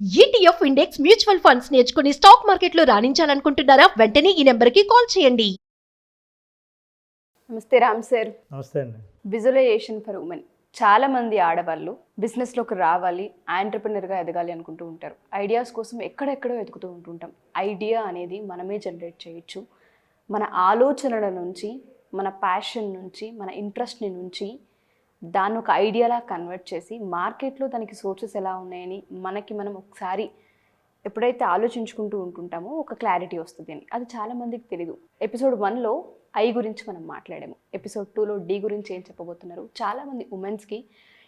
ETF index mutual funds నేర్చుకుని stock మార్కెట్లో రాణించాలనుకుంటున్నారా? వెంటనే ఈ నెంబర్కి కాల్ చేయండి. నమస్తే రామ్ సార్. నమస్తే అండి. Visualization for women. చాలా మంది ఆడవాళ్ళు బిజినెస్లోకి రావాలి, ఆంటర్ప్రినర్గా ఎదగాలి అనుకుంటూ ఉంటారు. ఐడియాస్ కోసం ఎక్కడెక్కడో వెతుకుతూ ఉంటుంటాం. ఐడియా అనేది మనమే జనరేట్ చేయొచ్చు. మన ఆలోచనల నుంచి, మన ప్యాషన్ నుంచి, మన ఇంట్రెస్ట్ని నుంచి దాన్ని ఒక ఐడియాలా కన్వర్ట్ చేసి మార్కెట్లో దానికి సోర్సెస్ ఎలా ఉన్నాయని మనకి మనం ఒకసారి ఎప్పుడైతే ఆలోచించుకుంటూ ఉంటుంటామో ఒక క్లారిటీ వస్తుంది అని. అది చాలామందికి తెలీదు. ఎపిసోడ్ 1లో ఐ గురించి మనం మాట్లాడాము. ఎపిసోడ్ 2లో డి గురించి ఏం చెప్పబోతున్నారు. చాలామంది ఉమెన్స్కి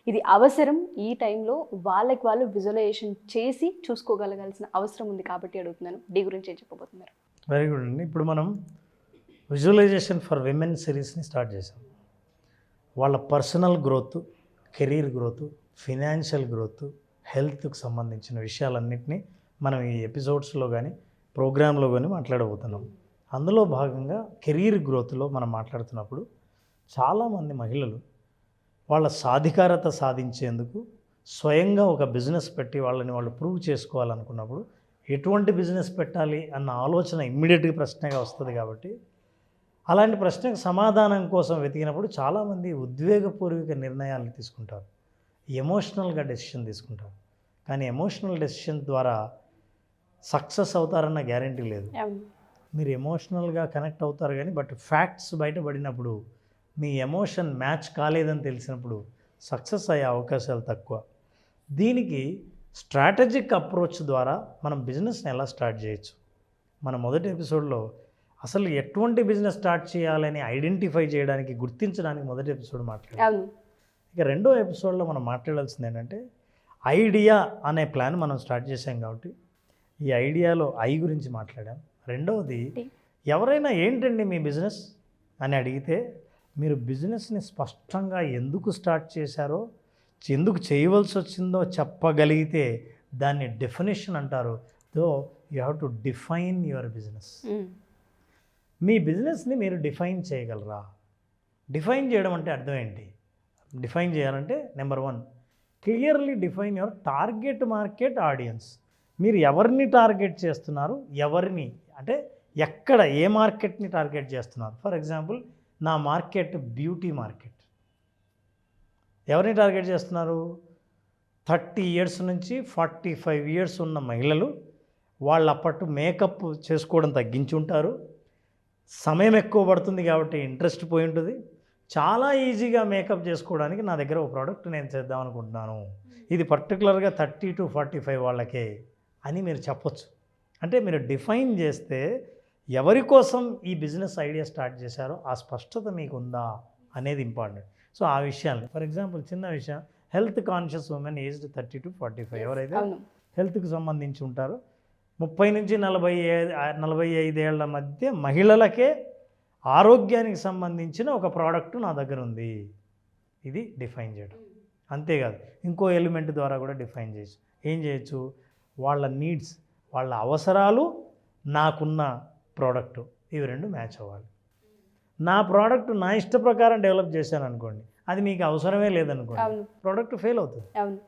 ఇది అవసరం. ఈ టైంలో వాళ్ళకి వాళ్ళు విజువలైజేషన్ చేసి చూసుకోగలగాల్సిన అవసరం ఉంది కాబట్టి అడుగుతున్నాను. డి గురించి ఏం చెప్పబోతున్నారు? వెరీ గుడ్ అండి. ఇప్పుడు మనం విజువలైజేషన్ ఫర్ విమెన్ సిరీస్ని స్టార్ట్ చేసాం. వాళ్ళ personal growth, career growth, financial growth, హెల్త్కి సంబంధించిన విషయాలన్నింటినీ మనం ఈ ఎపిసోడ్స్లో కానీ ప్రోగ్రాంలో కానీ మాట్లాడబోతున్నాం. అందులో భాగంగా కెరీర్ గ్రోత్లో మనం మాట్లాడుతున్నప్పుడు చాలామంది మహిళలు వాళ్ళ సాధికారత సాధించేందుకు స్వయంగా ఒక బిజినెస్ పెట్టి వాళ్ళని వాళ్ళు ప్రూవ్ చేసుకోవాలనుకున్నప్పుడు ఎటువంటి బిజినెస్ పెట్టాలి అన్న ఆలోచన ఇమ్మీడియట్గా ప్రశ్నగా వస్తుంది. కాబట్టి అలాంటి ప్రశ్నకు సమాధానం కోసం వెతికినప్పుడు చాలామంది ఉద్వేగపూర్వక నిర్ణయాలు తీసుకుంటారు, ఎమోషనల్గా డెసిషన్ తీసుకుంటారు. కానీ ఎమోషనల్ డెసిషన్ ద్వారా సక్సెస్ అవుతారన్న గ్యారంటీ లేదు. మీరు ఎమోషనల్గా కనెక్ట్ అవుతారు కానీ బట్ ఫ్యాక్ట్స్ బయటపడినప్పుడు మీ ఎమోషన్ మ్యాచ్ కాలేదని తెలిసినప్పుడు సక్సెస్ అయ్యే అవకాశాలు తక్కువ. దీనికి స్ట్రాటజిక్ అప్రోచ్ ద్వారా మనం బిజినెస్ని ఎలా స్టార్ట్ చేయొచ్చు. మన మొదటి ఎపిసోడ్లో అసలు ఎటువంటి బిజినెస్ స్టార్ట్ చేయాలని ఐడెంటిఫై చేయడానికి, గుర్తించడానికి మొదటి ఎపిసోడ్ మాట్లాడాం. ఇక రెండో ఎపిసోడ్లో మనం మాట్లాడాల్సింది ఏంటంటే ఐడియా అనే ప్లాన్ మనం స్టార్ట్ చేసాం. కాబట్టి ఈ ఐడియాలో ఐ గురించి మాట్లాడాం. రెండవది, ఎవరైనా ఏంటండి మీ బిజినెస్ అని అడిగితే మీరు బిజినెస్ని స్పష్టంగా ఎందుకు స్టార్ట్ చేశారో, ఎందుకు చేయవలసి వచ్చిందో చెప్పగలిగితే దాన్ని డెఫినేషన్ అంటారు. So you have to define your business. మీ బిజినెస్ని మీరు డిఫైన్ చేయగలరా? డిఫైన్ చేయడం అంటే అర్థం ఏంటి? డిఫైన్ చేయాలంటే number 1, clearly define your target market audience. మీరు ఎవరిని టార్గెట్ చేస్తున్నారు, ఎవరిని అంటే ఎక్కడ, ఏ మార్కెట్ని టార్గెట్ చేస్తున్నారు. ఫర్ ఎగ్జాంపుల్, నా మార్కెట్ బ్యూటీ మార్కెట్. ఎవరిని టార్గెట్ చేస్తున్నారు? 30 years నుంచి 45 years ఉన్న మహిళలు. వాళ్ళు అప్పటి మేకప్ చేసుకోవడం తగ్గించి ఉంటారు. సమయం ఎక్కువ పడుతుంది కాబట్టి ఇంట్రెస్ట్ పోయి ఉంటుంది. చాలా ఈజీగా మేకప్ చేసుకోవడానికి నా దగ్గర ఒక ప్రోడక్ట్ నేను చేద్దాం అనుకుంటున్నాను, ఇది పర్టికులర్గా 30 to 45 వాళ్ళకే అని మీరు చెప్పొచ్చు. అంటే మీరు డిఫైన్ చేస్తే ఎవరి కోసం ఈ బిజినెస్ ఐడియా స్టార్ట్ చేశారో ఆ స్పష్టత మీకు ఉందా అనేది ఇంపార్టెంట్. సో ఆ విషయాన్ని, ఫర్ ఎగ్జాంపుల్ చిన్న విషయం, health conscious women aged 30 to 45 ఎవరైతే హెల్త్కి సంబంధించి ఉంటారో 30 నుంచి 45 ఏళ్ల మధ్య మహిళలకే ఆరోగ్యానికి సంబంధించిన ఒక ప్రోడక్ట్ నా దగ్గర ఉంది. ఇది డిఫైన్ చేయడం. అంతేకాదు, ఇంకో ఎలిమెంట్ ద్వారా కూడా డిఫైన్ చేయొచ్చు. ఏం చేయొచ్చు? వాళ్ళ నీడ్స్, వాళ్ళ అవసరాలు, నాకున్న ప్రోడక్టు, ఇవి రెండు మ్యాచ్ అవ్వాలి. నా ప్రోడక్ట్ నా ఇష్ట ప్రకారం డెవలప్ చేశాను అనుకోండి, అది మీకు అవసరమే లేదనుకోండి, ప్రోడక్ట్ ఫెయిల్ అవుతుంది.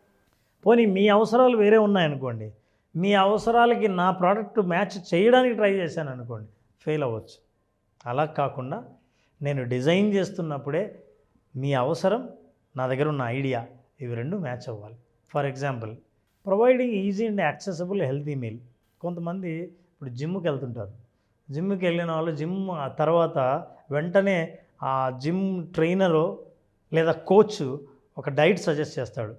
పోనీ మీ అవసరాలు వేరే ఉన్నాయనుకోండి, మీ అవసరాలకి నా ప్రోడక్ట్ మ్యాచ్ చేయడానికి ట్రై చేశాను అనుకోండి, ఫెయిల్ అవ్వచ్చు. అలా కాకుండా నేను డిజైన్ చేస్తున్నప్పుడే మీ అవసరం, నా దగ్గర ఉన్న ఐడియా, ఇవి రెండు మ్యాచ్ అవ్వాలి. For example, providing easy and accessible healthy meal. కొంతమంది ఇప్పుడు జిమ్కి వెళ్తుంటారు. జిమ్కి వెళ్ళిన వాళ్ళు జిమ్ తర్వాత వెంటనే ఆ జిమ్ ట్రైనరు లేదా కోచ్ ఒక డైట్ సజెస్ట్ చేస్తాడు.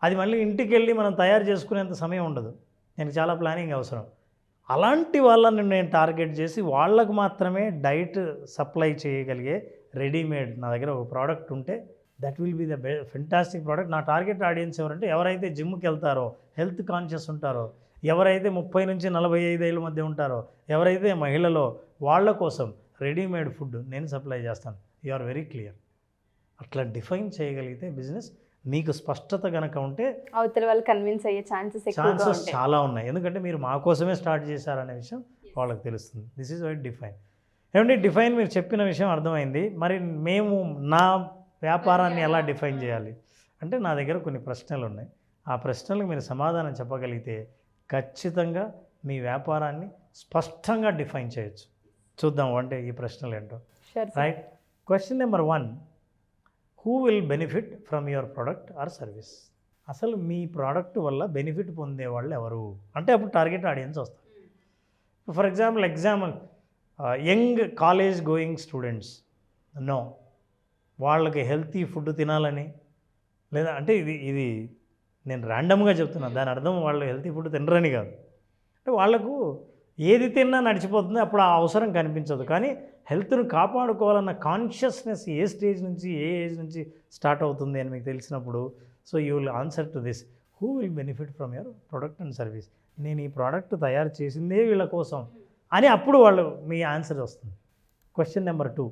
అది మళ్ళీ ఇంటికి వెళ్ళి మనం తయారు చేసుకునేంత సమయం ఉండదు, నేను చాలా ప్లానింగ్ అవసరం. అలాంటి వాళ్ళని నేను టార్గెట్ చేసి వాళ్ళకు మాత్రమే డైట్ సప్లై చేయగలిగే రెడీమేడ్ నా దగ్గర ఒక ప్రోడక్ట్ ఉంటే that will be the fantastic product. నా టార్గెట్ ఆడియన్స్ ఎవరంటే ఎవరైతే జిమ్కి వెళ్తారో, హెల్త్ కాన్షియస్ ఉంటారో, ఎవరైతే 30 నుంచి 45 ఏళ్ళ మధ్య ఉంటారో, ఎవరైతే మహిళలో, వాళ్ళ కోసం రెడీమేడ్ ఫుడ్ నేను సప్లై చేస్తాను. You are very clear. అట్లా డిఫైన్ చేయగలిగితే బిజినెస్ మీకు స్పష్టత కనుక ఉంటే అవతల వాళ్ళు కన్విన్స్ అయ్యే ఛాన్సెస్ చాలా ఉన్నాయి. ఎందుకంటే మీరు మా కోసమే స్టార్ట్ చేశారనే విషయం వాళ్ళకి తెలుస్తుంది. This is why define. ఏమంటే డిఫైన్ మీరు చెప్పిన విషయం అర్థమైంది. మరి మేము నా వ్యాపారాన్ని ఎలా డిఫైన్ చేయాలి అంటే, నా దగ్గర కొన్ని ప్రశ్నలు ఉన్నాయి. ఆ ప్రశ్నలకు మీరు సమాధానం చెప్పగలిగితే ఖచ్చితంగా మీ వ్యాపారాన్ని స్పష్టంగా డిఫైన్ చేయొచ్చు. చూద్దాం అంటే ఈ ప్రశ్నలు ఏంటో. Sure right. Question number 1, who will benefit from your product or service? అసలు మీ ప్రోడక్ట్ వల్ల బెనిఫిట్ పొందేవాళ్ళు ఎవరు అంటే అప్పుడు టార్గెట్ ఆడియన్స్ వస్తారు. For example young college going students, no, వాళ్ళకి హెల్తీ ఫుడ్ తినాలని, లేదా అంటే ఇది నేను ర్యాండమ్గా చెప్తున్నాను, దాని అర్థం వాళ్ళు హెల్తీ ఫుడ్ తినరని కాదు. అంటే వాళ్ళకు ఏది తిన్నా నడిచిపోతుంది, అప్పుడు ఆ అవసరం కనిపించదు. కానీ హెల్త్ను కాపాడుకోవాలన్న కాన్షియస్నెస్ ఏ స్టేజ్ నుంచి ఏ ఏజ్ నుంచి స్టార్ట్ అవుతుంది అని మీకు తెలిసినప్పుడు, so you will answer to this, who will benefit from your product and service. నేను ఈ ప్రోడక్ట్ తయారు చేసిందే వీళ్ళ కోసం అని అప్పుడు వాళ్ళు మీ ఆన్సర్ వస్తుంది. Question number 2,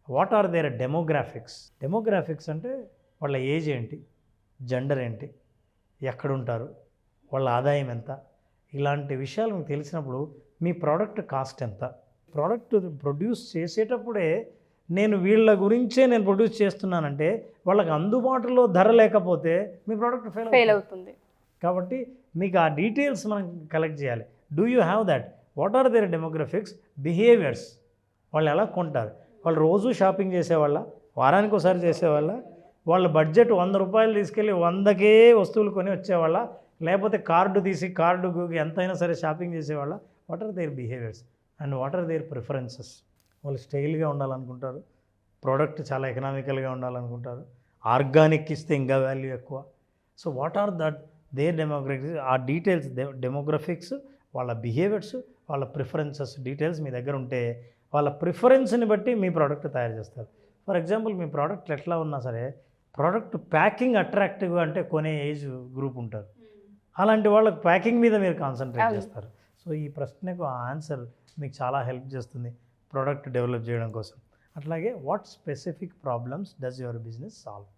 what are their demographics? Demographics అంటే వాళ్ళ ఏజ్ ఏంటి, జెండర్ ఏంటి, ఎక్కడుంటారు, వాళ్ళ ఆదాయం ఎంత, ఇలాంటి విషయాలు మీకు తెలిసినప్పుడు మీ ప్రోడక్ట్ కాస్ట్ ఎంత. ప్రోడక్ట్ ప్రొడ్యూస్ చేసేటప్పుడే నేను వీళ్ళ గురించే నేను ప్రొడ్యూస్ చేస్తున్నానంటే వాళ్ళకి అందుబాటులో ధర లేకపోతే మీ ప్రోడక్ట్ ఫెయిల్ అవుతుంది. కాబట్టి మీకు ఆ డీటెయిల్స్ మనం కలెక్ట్ చేయాలి. Do you have that? What are their demographics, behaviours, వాళ్ళు ఎలా కొంటారు, వాళ్ళు రోజు షాపింగ్ చేసేవాళ్ళ, వారానికి ఒకసారి చేసేవాళ్ళ, వాళ్ళ బడ్జెట్ 100 రూపాయలు తీసుకెళ్ళి 100కే వస్తువులు కొని వచ్చేవాళ్ళ, లేకపోతే కార్డు తీసి కార్డుకు ఎంతైనా సరే షాపింగ్ చేసేవాళ్ళ. What are their behaviours and what are their preferences? వాళ్ళు స్టైల్గా ఉండాలనుకుంటారు, ప్రోడక్ట్ చాలా ఎకనామికల్గా ఉండాలనుకుంటారు, ఆర్గానిక్ ఇస్తే ఇంకా వాల్యూ ఎక్కువ. So what are that their demographics? ఆ డీటెయిల్స్, డెమోగ్రఫిక్స్, వాళ్ళ బిహేవియర్స్, వాళ్ళ ప్రిఫరెన్సెస్ డీటెయిల్స్ మీ దగ్గర ఉంటే వాళ్ళ ప్రిఫరెన్స్ని బట్టి మీ ప్రోడక్ట్ తయారు చేస్తారు. ఫర్ ఎగ్జాంపుల్ మీ ప్రోడక్ట్ ఎట్లా ఉన్నా సరే ప్రోడక్ట్ ప్యాకింగ్ అట్రాక్టివ్గా అంటే కొనే ఏజ్ గ్రూప్ ఉంటారు, అలాంటి వాళ్ళకి ప్యాకింగ్ మీద మీరు కాన్సన్ట్రేట్ చేస్తారు. సో ఈ ప్రశ్నకు ఆ ఆన్సర్ మీకు చాలా హెల్ప్ చేస్తుంది ప్రోడక్ట్ డెవలప్ చేయడం కోసం. అట్లాగే what specific problems does your business solve?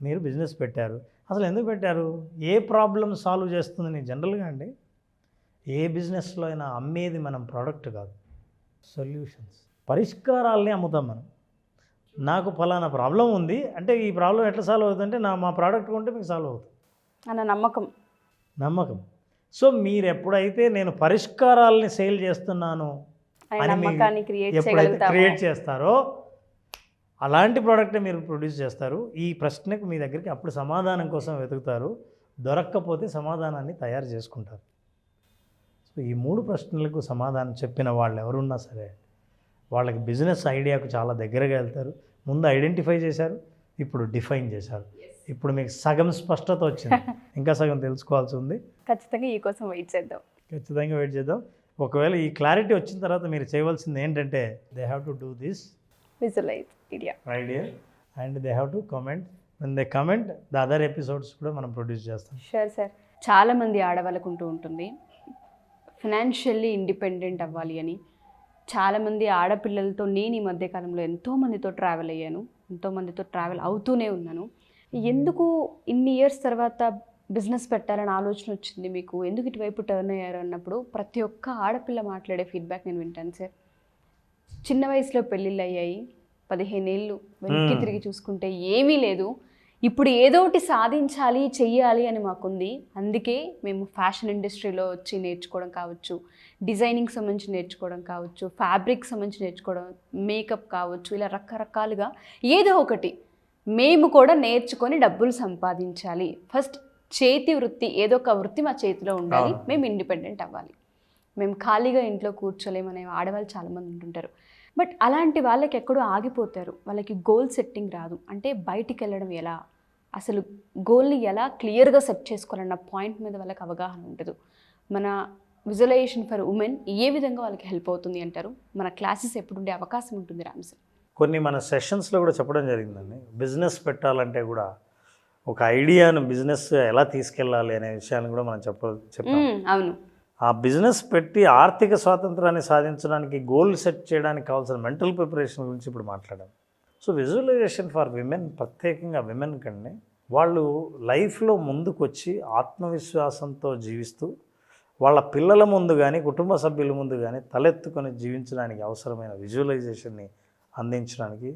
మీరు బిజినెస్ పెట్టారు, అసలు ఎందుకు పెట్టారు, ఏ ప్రాబ్లమ్ సాల్వ్ చేస్తుందని. జనరల్గా అండి ఏ బిజినెస్లో అయినా అమ్మేది మనం ప్రోడక్ట్ కాదు, సొల్యూషన్స్, పరిష్కారాలని అమ్ముతాం మనం. నాకు ఫలానా ప్రాబ్లం ఉంది అంటే ఈ ప్రాబ్లం ఎట్లా సాల్వ్ అవుతుందంటే మా ప్రోడక్ట్ కొంటే మీకు సాల్వ్ అవుతుంది అన్న నమ్మకం. సో మీరు ఎప్పుడైతే నేను పరిష్కారాలని సేల్ చేస్తున్నాను అని ఎప్పుడైతే క్రియేట్ చేస్తారో అలాంటి ప్రోడక్ట్ మీరు ప్రొడ్యూస్ చేస్తారు. ఈ ప్రశ్నకు మీ దగ్గరికి అప్పుడు సమాధానం కోసం వెతుకుతారు, దొరక్కపోతే సమాధానాన్ని తయారు చేసుకుంటారు. సో ఈ 3 ప్రశ్నలకు సమాధానం చెప్పిన వాళ్ళు ఎవరున్నా సరే వాళ్ళకి బిజినెస్ ఐడియాకు చాలా దగ్గరగా వెళ్తారు. ముందు ఐడెంటిఫై చేశారు, ఇప్పుడు డిఫైన్ చేశారు. ఇప్పుడు మీకు సగం స్పష్టత వచ్చింది, ఇంకా సగం తెలుసుకోవాల్సి ఉంది. ఖచ్చితంగా ఈ కోసం వెయిట్ చేద్దాం. ఒకవేళ ఈ క్లారిటీ వచ్చిన తర్వాత మీరు చేయవలసింది ఏంటంటే they have to do this visualize idea and they have to comment. when they comment the other episodes కూడా మనం ప్రొడ్యూస్ చేస్తాం. Sure sir. చాలామంది ఆడవాళ్ళకు ఉంటుంది ఫినాన్షియల్లీ ఇండిపెండెంట్ అవ్వాలి అని. చాలామంది ఆడపిల్లలతో నేను ఈ మధ్యకాలంలో ఎంతోమందితో ట్రావెల్ అయ్యాను, ఎంతోమందితో ట్రావెల్ అవుతూనే ఉన్నాను. ఎందుకు ఇన్ని ఇయర్స్ తర్వాత బిజినెస్ పెట్టాలని ఆలోచన వచ్చింది మీకు, ఎందుకు ఇటువైపు టర్న్ అయ్యారు అన్నప్పుడు ప్రతి ఒక్క ఆడపిల్ల మాట్లాడే ఫీడ్బ్యాక్ నేను వింటాను సార్. చిన్న వయసులో పెళ్ళిళ్ళు అయ్యాయి, 15 ఏళ్ళు వెనక్కి తిరిగి చూసుకుంటే ఏమీ లేదు, ఇప్పుడు ఏదో ఒకటి సాధించాలి చెయ్యాలి అని మాకుంది. అందుకే మేము ఫ్యాషన్ ఇండస్ట్రీలో వచ్చి నేర్చుకోవడం కావచ్చు, డిజైనింగ్ సంబంధించి నేర్చుకోవడం కావచ్చు, ఫ్యాబ్రిక్ సంబంధించి నేర్చుకోవడం, మేకప్ కావచ్చు, ఇలా రకరకాలుగా ఏదో ఒకటి మేము కూడా నేర్చుకొని డబ్బులు సంపాదించాలి. ఫస్ట్ చేతి వృత్తి, ఏదో ఒక వృత్తి మా చేతిలో ఉండాలి, మేము ఇండిపెండెంట్ అవ్వాలి, మేము ఖాళీగా ఇంట్లో కూర్చోలేమనే ఆడవాళ్ళు చాలామంది ఉంటుంటారు. బట్ అలాంటి వాళ్ళకి ఎక్కడో ఆగిపోతారు, వాళ్ళకి గోల్ సెట్టింగ్ రాదు. అంటే బయటికి వెళ్ళడం ఎలా, అసలు గోల్ని ఎలా క్లియర్గా సెట్ చేసుకోవాలన్న పాయింట్ మీద వాళ్ళకి అవగాహన ఉండదు. మన విజువలైజేషన్ ఫర్ ఉమెన్ ఏ విధంగా వాళ్ళకి హెల్ప్ అవుతుంది అంటారు? మన క్లాసెస్ ఎప్పుడు ఉండే అవకాశం ఉంటుంది రామ్ సార్? కొన్ని మన సెషన్స్లో కూడా చెప్పడం జరిగిందండి. బిజినెస్ పెట్టాలంటే కూడా ఒక ఐడియాను బిజినెస్ ఎలా తీసుకెళ్ళాలి అనే విషయాన్ని కూడా మనం చెప్పాం. అవును. ఆ బిజినెస్ పెట్టి ఆర్థిక స్వాతంత్రాన్ని సాధించడానికి గోల్ సెట్ చేయడానికి కావాల్సిన మెంటల్ ప్రిపరేషన్ గురించి ఇప్పుడు మాట్లాడాం. సో విజువలైజేషన్ ఫర్ విమెన్, ప్రత్యేకంగా విమెన్ కంటే వాళ్ళు లైఫ్లో ముందుకు వచ్చి ఆత్మవిశ్వాసంతో జీవిస్తూ వాళ్ళ పిల్లల ముందు కానీ కుటుంబ సభ్యుల ముందు కానీ తలెత్తుకొని జీవించడానికి అవసరమైన విజువలైజేషన్ని అందించడానికి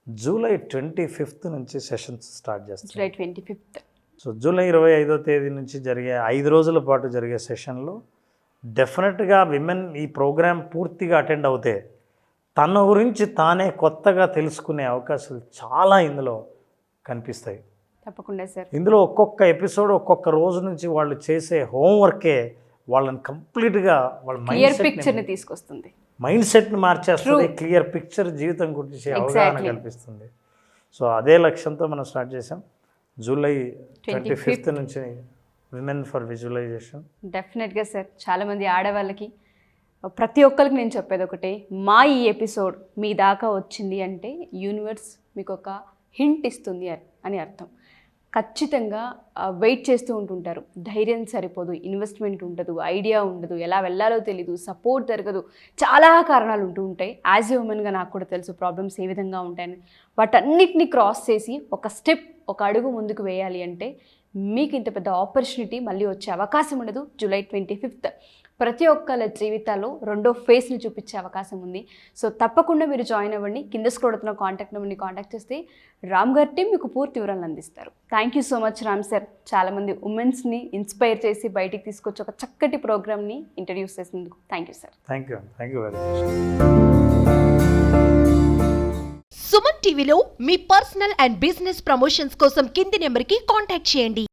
జూలై 25th నుంచి సెషన్స్ స్టార్ట్ చేస్తాం. July 25th. సో జూలై 25వ తేదీ నుంచి జరిగే 5 రోజుల పాటు జరిగే సెషన్లో డెఫినెట్గా విమెన్ ఈ ప్రోగ్రాం పూర్తిగా అటెండ్ అవుతే తన గురించి తానే కొత్తగా తెలుసుకునే అవకాశాలు చాలా ఇందులో కనిపిస్తాయి. తప్పకుండా సార్. ఇందులో ఒక్కొక్క ఎపిసోడ్ ఒక్కొక్క రోజు నుంచి వాళ్ళు చేసే హోంవర్కే వాళ్ళని కంప్లీట్గా వాళ్ళ క్లియర్ పిక్చర్ని తీసుకొస్తుంది, మైండ్ సెట్ని మార్చేస్తుంది, క్లియర్ పిక్చర్ జీవితం గురించి అవగాహన కల్పిస్తుంది. సో అదే లక్ష్యంతో మనం స్టార్ట్ చేసాం. జూలై 25th నుంచి విమెన్ ఫర్ విజువలైజేషన్. డెఫినెట్గా సార్, చాలామంది ఆడవాళ్ళకి ప్రతి ఒక్కరికి నేను చెప్పేది ఒకటే, మా ఈ ఎపిసోడ్ మీ దాకా వచ్చింది అంటే యూనివర్స్ మీకు ఒక హింట్ ఇస్తుంది అని అర్థం. ఖచ్చితంగా వెయిట్ చేస్తూ ఉంటుంటారు, ధైర్యం సరిపోదు, ఇన్వెస్ట్మెంట్ ఉండదు, ఐడియా ఉండదు, ఎలా వెళ్ళాలో తెలీదు, సపోర్ట్ జరగదు, చాలా కారణాలు ఉంటూ ఉంటాయి. యాజ్ ఏ ఉమెన్గా నాకు కూడా తెలుసు ప్రాబ్లమ్స్ ఏ విధంగా ఉంటాయని. వాటన్నిటిని క్రాస్ చేసి ఒక స్టెప్, ఒక అడుగు ముందుకు వేయాలి అంటే మీకు ఇంత పెద్ద ఆపర్చునిటీ మళ్ళీ వచ్చే అవకాశం ఉండదు. జూలై 25th ప్రతి ఒక్కళ్ళ జీవితాల్లో రెండో ఫేస్ని చూపించే అవకాశం ఉంది. సో తప్పకుండా మీరు జాయిన్ అవ్వండి. కింద స్క్రోల్ అవుతున్న కాంటాక్ట్ నెంబర్ని కాంటాక్ట్ చేస్తే రామ్ గారి టీం మీకు పూర్తి వివరాలు అందిస్తారు. Thank you so much Ram sir, చాలామంది ఉమెన్స్ని ఇన్స్పైర్ చేసి బయటికి తీసుకొచ్చి ఒక చక్కటి ప్రోగ్రామ్ని ఇంట్రడ్యూస్ చేసినందుకు thank you sir. Thank you very much. Suman టీవీలో మీ పర్సనల్ అండ్ బిజినెస్ ప్రమోషన్స్ కోసం కింది నెంబర్కి కాంటాక్ట్ చేయండి.